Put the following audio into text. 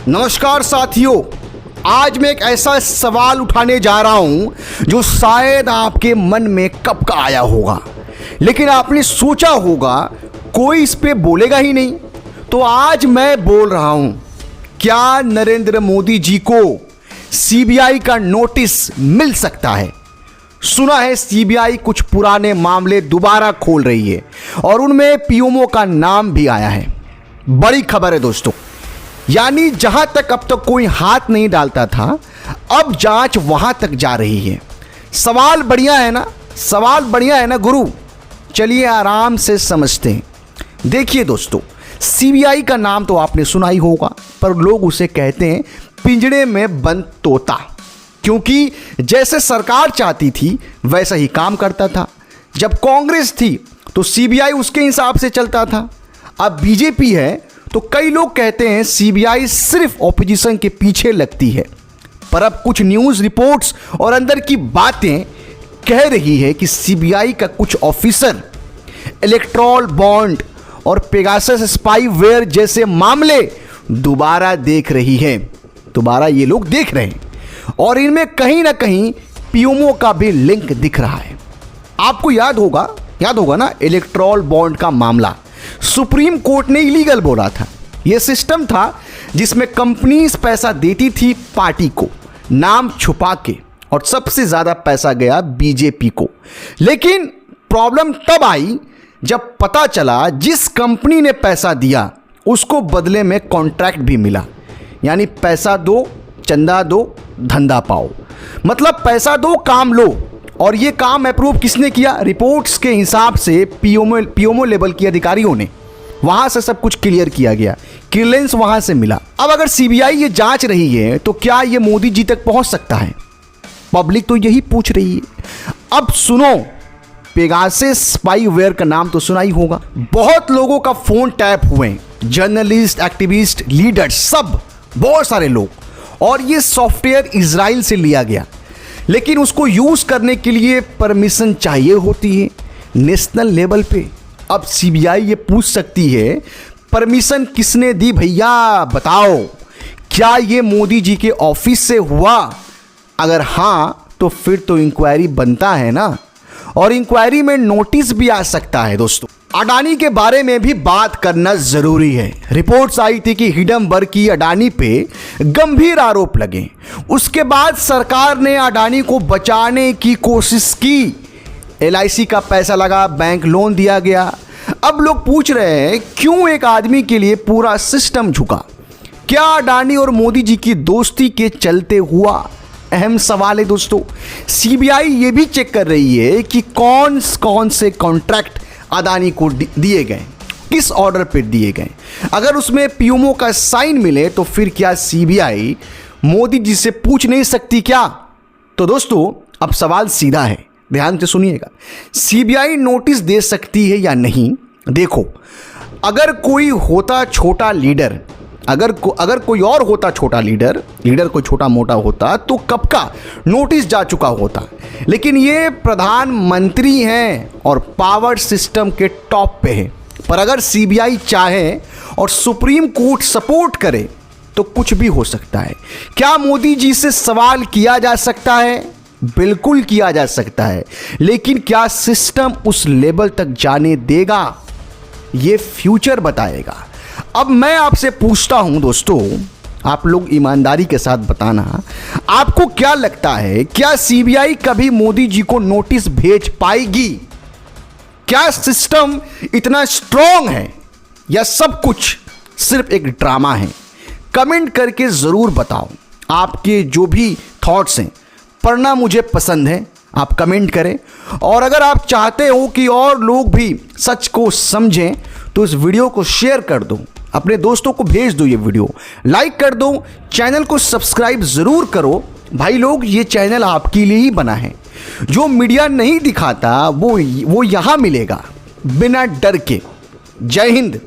नमस्कार साथियों, आज मैं एक ऐसा सवाल उठाने जा रहा हूं जो शायद आपके मन में कब का आया होगा, लेकिन आपने सोचा होगा कोई इस पे बोलेगा ही नहीं। तो आज मैं बोल रहा हूं, क्या नरेंद्र मोदी जी को सीबीआई का नोटिस मिल सकता है? सुना है सीबीआई कुछ पुराने मामले दोबारा खोल रही है और उनमें पीएमओ का नाम भी आया है। बड़ी खबर है दोस्तों, यानी जहां तक अब तक कोई हाथ नहीं डालता था, अब जांच वहां तक जा रही है। सवाल बढ़िया है ना? सवाल बढ़िया है ना गुरु? चलिए आराम से समझते हैं। देखिए दोस्तों, सीबीआई का नाम तो आपने सुना ही होगा, पर लोग उसे कहते हैं पिंजड़े में बंद तोता, क्योंकि जैसे सरकार चाहती थी वैसा ही काम करता था। जब कांग्रेस थी तो सीबीआई उसके हिसाब से चलता था। अब बीजेपी है तो कई लोग कहते हैं सीबीआई सिर्फ ऑपोजिशन के पीछे लगती है। पर अब कुछ न्यूज़ रिपोर्ट्स और अंदर की बातें कह रही है कि सीबीआई का कुछ ऑफिसर इलेक्ट्रॉल बॉन्ड और पेगासस स्पाईवेयर जैसे मामले दोबारा देख रही है। दोबारा ये लोग देख रहे हैं और इनमें कहीं ना कहीं पीएमओ का भी लिंक दिख रहा है। आपको याद होगा ना इलेक्ट्रॉल बॉन्ड का मामला। सुप्रीम कोर्ट ने इलीगल बोला था। यह सिस्टम था जिसमें कंपनीज पैसा देती थी पार्टी को नाम छुपा के, और सबसे ज्यादा पैसा गया बीजेपी को। लेकिन प्रॉब्लम तब आई जब पता चला जिस कंपनी ने पैसा दिया उसको बदले में कॉन्ट्रैक्ट भी मिला। यानी पैसा दो, चंदा दो, धंधा पाओ। मतलब पैसा दो, काम लो। और ये काम अप्रूव किसने किया? रिपोर्ट्स के हिसाब से पीएमओ लेवल के अधिकारियों ने। वहां से सब कुछ क्लियर किया गया, क्लियरेंस वहां से मिला। अब अगर सीबीआई ये जांच रही है तो क्या ये मोदी जी तक पहुंच सकता है? पब्लिक तो यही पूछ रही है। अब सुनो, पेगासस स्पाईवेयर का नाम तो सुना ही होगा। बहुत लोगों का फोन टैप हुए, जर्नलिस्ट, एक्टिविस्ट, लीडर्स, सब बहुत सारे लोग। और ये सॉफ्टवेयर इजराइल से लिया गया, लेकिन उसको यूज करने के लिए परमिशन चाहिए होती है नेशनल लेवल पे। अब सीबीआई ये पूछ सकती है परमिशन किसने दी भैया, बताओ। क्या ये मोदी जी के ऑफिस से हुआ? अगर हां तो फिर तो इंक्वायरी बनता है ना, और इंक्वायरी में नोटिस भी आ सकता है। दोस्तों, अडानी के बारे में भी बात करना जरूरी है। रिपोर्ट्स आई थी कि हिडम्बर की अडानी पे गंभीर आरोप लगे। उसके बाद सरकार ने अडानी को बचाने की कोशिश की। एलआईसी का पैसा लगा, बैंक लोन दिया गया। अब लोग पूछ रहे हैं क्यों एक आदमी के लिए पूरा सिस्टम झुका? क्या अडानी और मोदी जी की दोस्ती के चलते हुआ? अहम सवाल है दोस्तों। सीबीआई ये भी चेक कर रही है कि कौन कौन से कॉन्ट्रैक्ट अडानी को दिए गए, किस ऑर्डर पर दिए गए। अगर उसमें पीएमओ का साइन मिले तो फिर क्या सीबीआई मोदी जी से पूछ नहीं सकती क्या? तो दोस्तों, अब सवाल सीधा है, ध्यान से सुनिएगा। सीबीआई नोटिस दे सकती है या नहीं? देखो, अगर कोई होता छोटा लीडर, अगर कोई और होता छोटा लीडर कोई छोटा मोटा होता तो कब का नोटिस जा चुका होता। लेकिन ये प्रधानमंत्री हैं और पावर सिस्टम के टॉप पे है। पर अगर सीबीआई चाहे और सुप्रीम कोर्ट सपोर्ट करे तो कुछ भी हो सकता है। क्या मोदी जी से सवाल किया जा सकता है? बिल्कुल किया जा सकता है, लेकिन क्या सिस्टम उस लेवल तक जाने देगा? ये फ्यूचर बताएगा। अब मैं आपसे पूछता हूं दोस्तों, आप लोग ईमानदारी के साथ बताना, आपको क्या लगता है, क्या सीबीआई कभी मोदी जी को नोटिस भेज पाएगी? क्या सिस्टम इतना स्ट्रांग है या सब कुछ सिर्फ एक ड्रामा है? कमेंट करके जरूर बताओ। आपके जो भी थॉट्स हैं पढ़ना मुझे पसंद है, आप कमेंट करें। और अगर आप चाहते हो कि और लोग भी सच को समझें तो इस वीडियो को शेयर कर दो, अपने दोस्तों को भेज दो, ये वीडियो लाइक कर दो, चैनल को सब्सक्राइब जरूर करो। भाई लोग, ये चैनल आपके लिए ही बना है। जो मीडिया नहीं दिखाता वो यहाँ मिलेगा बिना डर के। जय हिंद।